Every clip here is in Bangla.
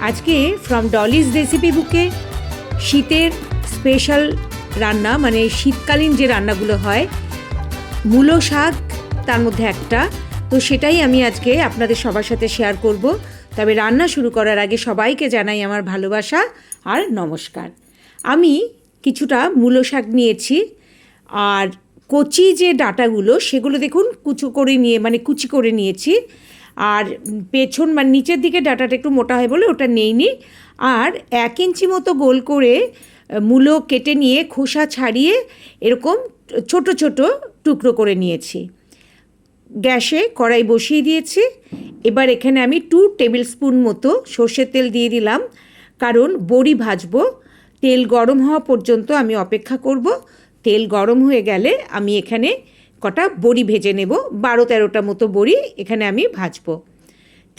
আজকে ফ্রম ডলিজ রেসিপি বুকে শীতের স্পেশাল রান্না, মানে শীতকালীন যে রান্নাগুলো হয়, মূলো শাক তার মধ্যে একটা। তো সেটাই আমি আজকে আপনাদের সবার সাথে শেয়ার করব। তবে রান্না শুরু করার আগে সবাইকে জানাই আমার ভালোবাসা আর নমস্কার। আমি কিছুটা মূলো শাক নিয়েছি, আর কচি যে ডাঁটাগুলো সেগুলো দেখুন কুচি করে নিয়েছি। আর পেছন মানে নিচের দিকে ডাঁটাটা একটু মোটা হয় বলে ওটা নেইনি। আর 1 ইঞ্চি মতো গোল করে মূলো কেটে নিয়ে খোসা ছাড়িয়ে এরকম ছোট ছোট টুকরো করে নিয়েছি। গ্যাসে কড়াই বসিয়ে দিয়েছি। এবার এখানে আমি 2 টেবিল স্পুন মতো সর্ষের তেল দিয়ে দিলাম, কারণ বড়ি ভাজবো। তেল গরম হওয়া পর্যন্ত আমি অপেক্ষা করব। তেল গরম হয়ে গেলে আমি এখানে কটা বড়ি ভেজে নেব, 12-13টা মতো বড়ি এখানে আমি ভাজবো।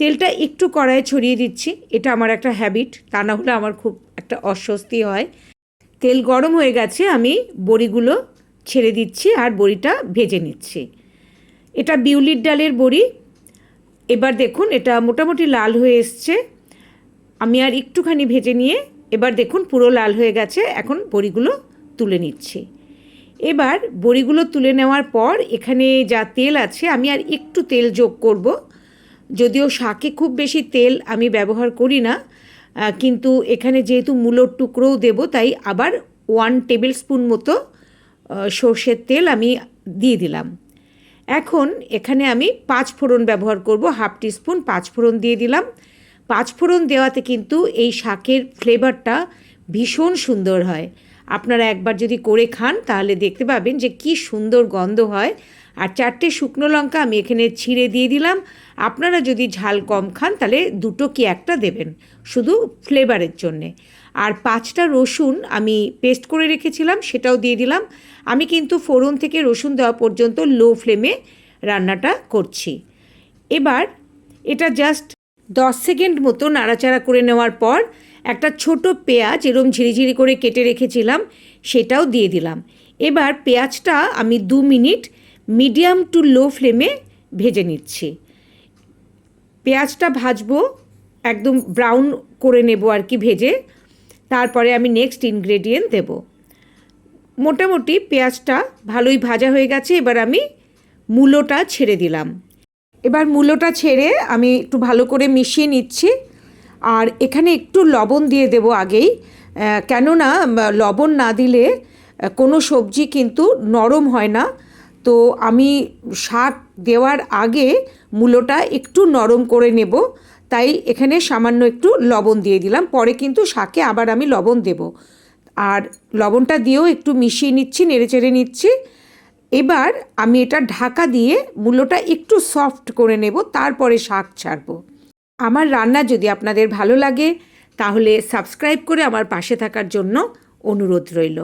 তেলটা একটু কড়াইয়ে ছড়িয়ে দিচ্ছি, এটা আমার একটা হ্যাবিট, তা না হলে আমার খুব একটা অস্বস্তি হয়। তেল গরম হয়ে গেছে, আমি বড়িগুলো ছেড়ে দিচ্ছি আর বড়িটা ভেজে নিচ্ছি। এটা বিউলির ডালের বড়ি। এবার দেখুন এটা মোটামুটি লাল হয়ে এসছে। আমি আর একটুখানি ভেজে নিয়ে এবার দেখুন পুরো লাল হয়ে গেছে। এখন বড়িগুলো তুলে নিচ্ছি। এবার বড়িগুলো তুলে নেওয়ার পর এখানে যা তেল আছে আমি আর একটু তেল যোগ করব। যদিও শাকে খুব বেশি তেল আমি ব্যবহার করি না, কিন্তু এখানে যেহেতু মূলোর টুকরোও দেব, তাই আবার 1 টেবিল স্পুন মতো সর্ষের তেল আমি দিয়ে দিলাম। এখন এখানে আমি 5 ফোড়ন ব্যবহার করব, 1/2 টিস্পুন 5 ফোড়ন দিয়ে দিলাম। 5 ফোড়ন দেওয়াতে কিন্তু এই শাকের ফ্লেভারটা ভীষণ সুন্দর হয়। আপনারা একবার যদি করে খান তাহলে দেখতে পাবেন যে কি সুন্দর গন্ধ হয়। আর 4টে শুকনো লঙ্কা আমি এখানে ছিঁড়ে দিয়ে দিলাম। আপনারা যদি ঝাল কম খান তাহলে 2টো কি 1টা দেবেন, শুধু ফ্লেভারের জন্যে। আর 5টা রসুন আমি পেস্ট করে রেখেছিলাম, সেটাও দিয়ে দিলাম। আমি কিন্তু ফোড়ন থেকে রসুন দেওয়া পর্যন্ত লো ফ্লেমে রান্নাটা করছি। এবার এটা জাস্ট 10 সেকেন্ড মতো নাড়াচাড়া করে নেওয়ার পর একটা ছোট পেঁয়াজ এরম ঝিরিঝিরি করে কেটে রেখেছিলাম, সেটাও দিয়ে দিলাম। এবার পেঁয়াজটা আমি 2 মিনিট মিডিয়াম টু লো ফ্লেমে ভেজে নিচ্ছি। পেঁয়াজটা ভাজবো, একদম ব্রাউন করে নেব আর কি ভেজে। তারপরে আমি নেক্সট ইনগ্রেডিয়েন্ট দেব। মোটামুটি পেঁয়াজটা ভালোই ভাজা হয়ে গেছে। এবার আমি মূলোটা ছেড়ে দিলাম। এবার মূলোটা ছেড়ে আমি একটু ভালো করে মিশিয়ে নিচ্ছি। আর এখানে একটু লবণ দিয়ে দেব আগেই, কেননা লবণ না দিলে কোনো সবজি কিন্তু নরম হয় না। তো আমি শাক দেওয়ার আগে মূলোটা একটু নরম করে নেব, তাই এখানে সামান্য একটু লবণ দিয়ে দিলাম। পরে কিন্তু শাকে আবার আমি লবণ দেব। আর লবণটা দিয়েও একটু মিশিয়ে নিচ্ছি, নেড়েচেড়ে নিচ্ছি। এবার আমি এটা ঢাকা দিয়ে মূলোটা একটু সফট করে নেব, তারপরে শাক ছাড়বো। আমার রান্না যদি আপনাদের ভালো লাগে তাহলে সাবস্ক্রাইব করে আমার পাশে থাকার জন্য অনুরোধ রইল।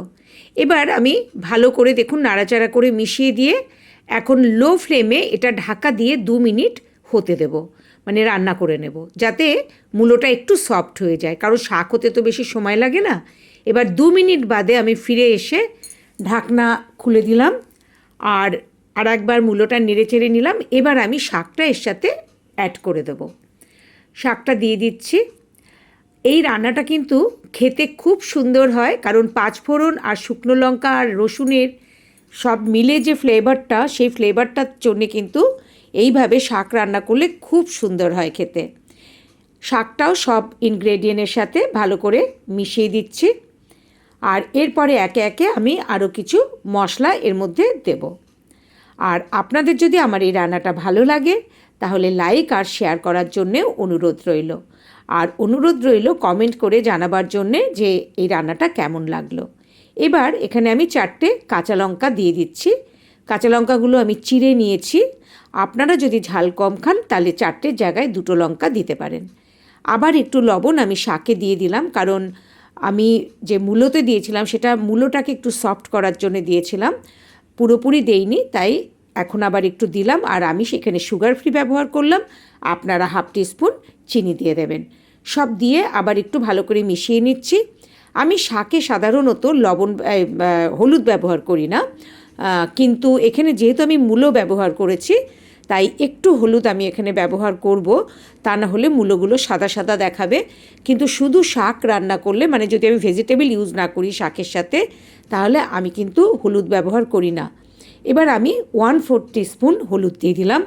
এবার আমি ভালো করে দেখুন নাড়াচাড়া করে মিশিয়ে দিয়ে এখন লো ফ্লেমে এটা ঢাকা দিয়ে 2 মিনিট হতে দেব, মানে রান্না করে নেব, যাতে মূলোটা একটু সফট হয়ে যায়, কারণ শাক হতে তো বেশি সময় লাগে না। এবার 2 মিনিট বাদে আমি ফিরে এসে ঢাকনা খুলে দিলাম আর একবার মূলোটা নেড়েচেড়ে নিলাম। এবার আমি শাকটা এর সাথে অ্যাড করে দেব। শাকটা দিয়ে দিচ্ছি। এই রান্নাটা কিন্তু খেতে খুব সুন্দর হয়, কারণ 5 ফোড়ন আর শুকনো লঙ্কা আর রসুনের সব মিলে যে ফ্লেভারটা, সেই ফ্লেভারটার জন্যে কিন্তু এইভাবে শাক রান্না করলে খুব সুন্দর হয় খেতে। শাকটাও সব ইনগ্রেডিয়েন্টের সাথে ভালো করে মিশিয়ে দিচ্ছি। আর এরপরে একে একে আমি আরও কিছু মশলা এর মধ্যে দেব। আর আপনাদের যদি আমার এই রান্নাটা ভালো লাগে তাহলে লাইক আর শেয়ার করার জন্যে অনুরোধ রইল। আর অনুরোধ রইল কমেন্ট করে জানাবার জন্যে যে এই রান্নাটা কেমন লাগলো। এবার এখানে আমি 4টে কাঁচা লঙ্কা দিয়ে দিচ্ছি। কাঁচা লঙ্কাগুলো আমি চিড়ে নিয়েছি। আপনারা যদি ঝাল কম খান তাহলে 4টের জায়গায় 2টো লঙ্কা দিতে পারেন। আবার একটু লবণ আমি শাকে দিয়ে দিলাম, কারণ আমি যে মূলোতে দিয়েছিলাম সেটা মূলোটাকে একটু সফট করার জন্য দিয়েছিলাম, পুরোপুরি দেইনি, তাই এখন আবার একটু দিলাম। আর আমি সেখানে সুগার ফ্রি ব্যবহার করলাম, আপনারা 1/2 টিস্পুন চিনি দিয়ে দেবেন। সব দিয়ে আবার একটু ভালো করে মিশিয়ে নিচ্ছি। আমি শাকে সাধারণত হলুদ ব্যবহার করি না, কিন্তু এখানে যেহেতু আমি মূলো ব্যবহার করেছি তাই একটু হলুদ আমি এখানে ব্যবহার করব, তা না হলে মূলোগুলো সাদা সাদা দেখাবে। কিন্তু শুধু শাক রান্না করলে, মানে যদি আমি ভেজিটেবল ইউজ না করি শাকের সাথে, তাহলে আমি কিন্তু হলুদ ব্যবহার করি না। এবার আমি 1/4 টিস্পুন হলুদ দিয়ে দিলাম।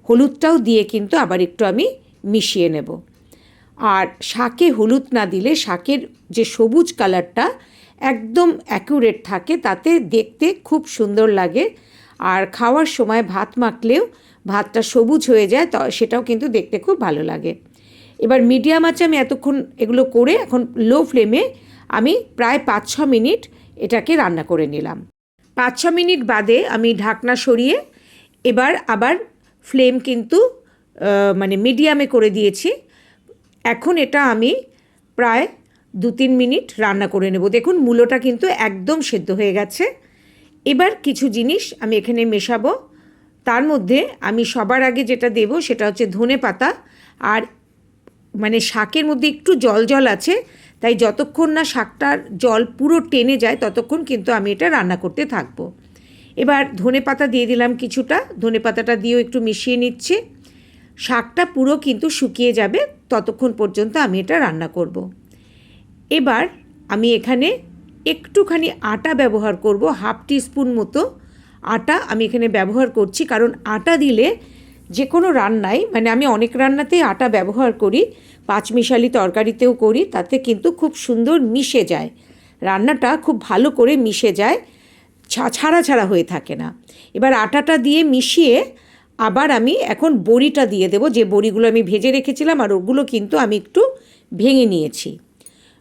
হলুদটাও দিয়ে কিন্তু আবার একটু আমি মিশিয়ে নেব। আর শাকে হলুদ না দিলে শাকের যে সবুজ কালারটা একদম অ্যাকুরেট থাকে, তাতে দেখতে খুব সুন্দর লাগে। আর খাওয়ার সময় ভাত মাখলেও ভাতটা সবুজ হয়ে যায়, তো সেটাও কিন্তু দেখতে খুব ভালো লাগে। এবার মিডিয়াম আঁচে আমি এতক্ষণ এগুলো করে এখন লো ফ্লেমে আমি প্রায় 5-6 মিনিট এটাকে রান্না করে নিলাম। 5-6 মিনিট বাদে আমি ঢাকনা সরিয়ে এবার আবার ফ্লেম কিন্তু মানে মিডিয়ামে করে দিয়েছি। এখন এটা আমি প্রায় 2-3 মিনিট রান্না করে নেব। দেখুন মূলোটা কিন্তু একদম সেদ্ধ হয়ে গেছে। এবার কিছু জিনিস আমি এখানে মেশাবো। তার মধ্যে আমি সবার আগে যেটা দেব সেটা হচ্ছে ধনেপাতা। আর মানে শাকের মধ্যে একটু জল জল আছে, তাই যতক্ষণ না শাকটার জল পুরো টেনে যায় ততক্ষণ কিন্তু আমি এটা রান্না করতে থাকবো। এবার ধনেপাতা দিয়ে দিলাম কিছুটা, ধনেপাতাটা দিয়েও একটু মিশিয়ে নিচ্ছি। শাকটা পুরো কিন্তু শুকিয়ে যাবে ততক্ষণ পর্যন্ত আমি এটা রান্না করব। এবার আমি এখানে একটুখানি আটা ব্যবহার করব, 1/2 টিস্পুন মতো আটা আমি এখানে ব্যবহার করছি। কারণ আটা দিলে যে কোনো রান্নায়, মানে আমি অনেক রান্নাতেই আটা ব্যবহার করি, পাঁচমিশালি তরকারিতেও করি, তাতে কিন্তু খুব সুন্দর মিশে যায়, রান্নাটা খুব ভালো করে মিশে যায়, ছাড়া ছাড়া হয়ে থাকে না। এবার আটাটা দিয়ে মিশিয়ে আবার আমি এখন বড়িটা দিয়ে দেবো, যে বড়িগুলো আমি ভেজে রেখেছিলাম, আর ওগুলো কিন্তু আমি একটু ভেঙে নিয়েছি।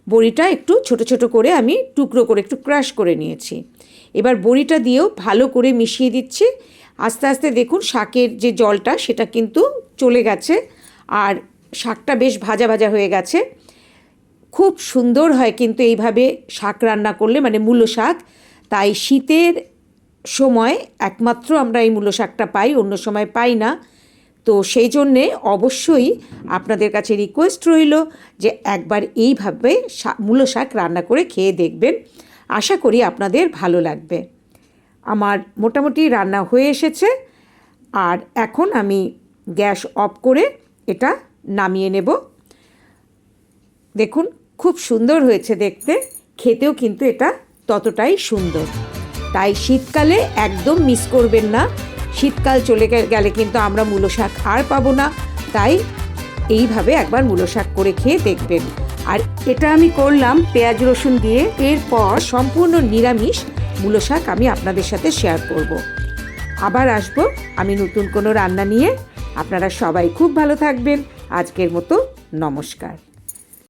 বড়িটা একটু ছোট ছোট করে আমি টুকরো করে একটু ক্রাশ করে নিয়েছি। এবার বড়িটা দিয়েও ভালো করে মিশিয়ে দিচ্ছি। আস্তে আস্তে দেখুন শাকের যে জলটা সেটা কিন্তু চলে গেছে, আর শাকটা বেশ ভাজা ভাজা হয়ে গেছে। খুব সুন্দর হয় কিন্তু এইভাবে শাক রান্না করলে, মানে মূলো শাক। তাই শীতের সময় একমাত্র আমরা এই মূলো শাকটা পাই, অন্য সময় পাই না। তো সেই জন্যে অবশ্যই আপনাদের কাছে রিকোয়েস্ট রইল যে একবার এইভাবে মূলো শাক রান্না করে খেয়ে দেখবেন। আশা করি আপনাদের ভালো লাগবে। আমার মোটামুটি রান্না হয়ে এসেছে, আর এখন আমি গ্যাস অফ করে এটা নামিয়ে নেব। দেখুন খুব সুন্দর হয়েছে দেখতে, খেতেও কিন্তু এটা ততটাই সুন্দর। তাই শীতকালে একদম মিস করবেন না। শীতকাল চলে গেলে কিন্তু আমরা মূলো শাক আর পাবো না। তাই এইভাবে একবার মূলো শাক করে খেয়ে দেখবেন। আর এটা আমি করলাম পেঁয়াজ রসুন দিয়ে। এরপর সম্পূর্ণ নিরামিষ মূলো শাক আমি আপনাদের সাথে শেয়ার করব। আবার আসবো আমি নতুন কোনো রান্না নিয়ে। আপনারা সবাই খুব ভালো থাকবেন। আজকের মতো নমস্কার।